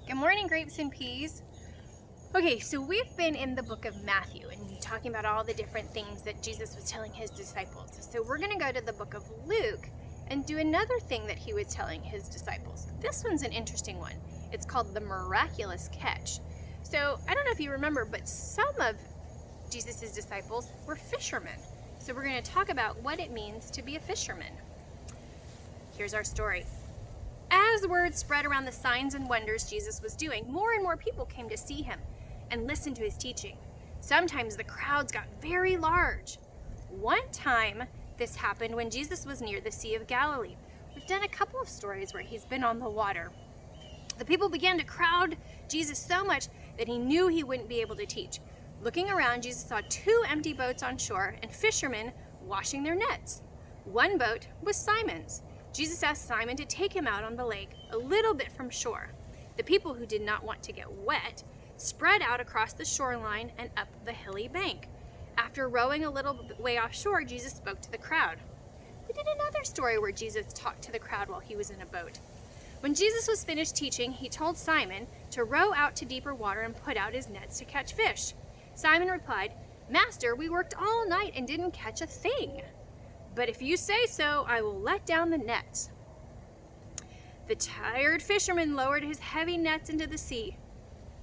Good morning, grapes and peas. Okay, so we've been in the book of Matthew and talking about all the different things that Jesus was telling his disciples. So we're going to go to the book of Luke and do another thing that he was telling his disciples. This one's an interesting one. It's called the miraculous catch. So I don't know if you remember, but some of Jesus's disciples were fishermen. So we're going to talk about what it means to be a fisherman. Here's our story. As word spread around the signs and wonders Jesus was doing, more and more people came to see him and listen to his teaching. Sometimes the crowds got very large. One time this happened when Jesus was near the Sea of Galilee. We've done a couple of stories where he's been on the water. The people began to crowd Jesus so much that he knew he wouldn't be able to teach. Looking around, Jesus saw 2 empty boats on shore and fishermen washing their nets. One boat was Simon's. Jesus asked Simon to take him out on the lake a little bit from shore. The people who did not want to get wet spread out across the shoreline and up the hilly bank. After rowing a little way offshore, Jesus spoke to the crowd. We did another story where Jesus talked to the crowd while he was in a boat. When Jesus was finished teaching, he told Simon to row out to deeper water and put out his nets to catch fish. Simon replied, "Master, we worked all night and didn't catch a thing. But if you say so, I will let down the nets." The tired fisherman lowered his heavy nets into the sea.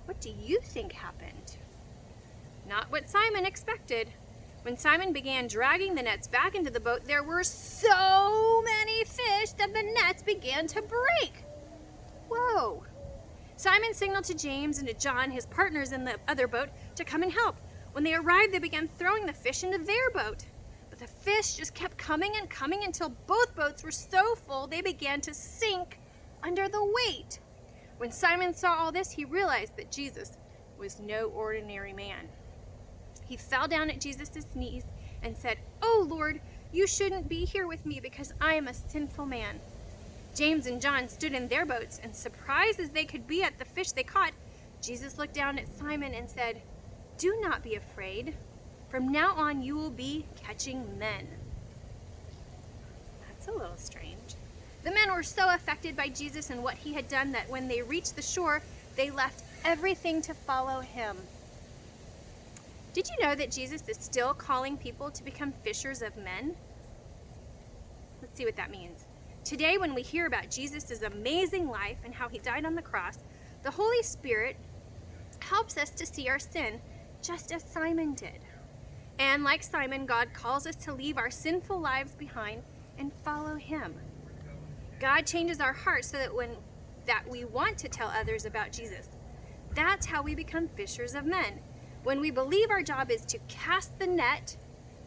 What do you think happened? Not what Simon expected. When Simon began dragging the nets back into the boat, there were so many fish that the nets began to break. Whoa! Simon signaled to James and to John, his partners in the other boat, to come and help. When they arrived, they began throwing the fish into their boat. But the fish just kept coming and coming until both boats were so full they began to sink under the weight. When Simon saw all this, he realized that Jesus was no ordinary man. He fell down at Jesus' knees and said, "Oh Lord, you shouldn't be here with me because I am a sinful man." James and John stood in their boats, and surprised as they could be at the fish they caught, Jesus looked down at Simon and said, "Do not be afraid. From now on, you will be catching men." That's a little strange. The men were so affected by Jesus and what he had done that when they reached the shore, they left everything to follow him. Did you know that Jesus is still calling people to become fishers of men? Let's see what that means. Today, when we hear about Jesus' amazing life and how he died on the cross, the Holy Spirit helps us to see our sin just as Simon did. And like Simon, God calls us to leave our sinful lives behind and follow him. God changes our hearts so that we want to tell others about Jesus. That's how we become fishers of men. When we believe our job is to cast the net,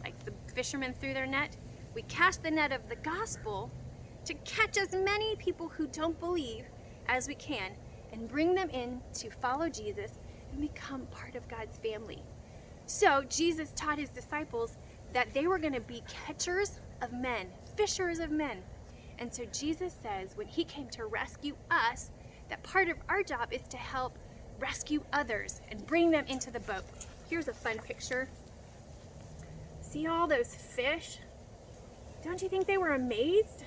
like the fishermen threw their net, we cast the net of the gospel to catch as many people who don't believe as we can and bring them in to follow Jesus and become part of God's family. So Jesus taught his disciples that they were going to be catchers of men, fishers of men. And so Jesus says when he came to rescue us, that part of our job is to help rescue others and bring them into the boat. Here's a fun picture. See all those fish? Don't you think they were amazed?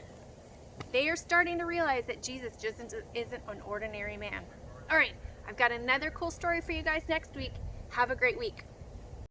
They are starting to realize that Jesus just isn't an ordinary man. All right, I've got another cool story for you guys next week. Have a great week.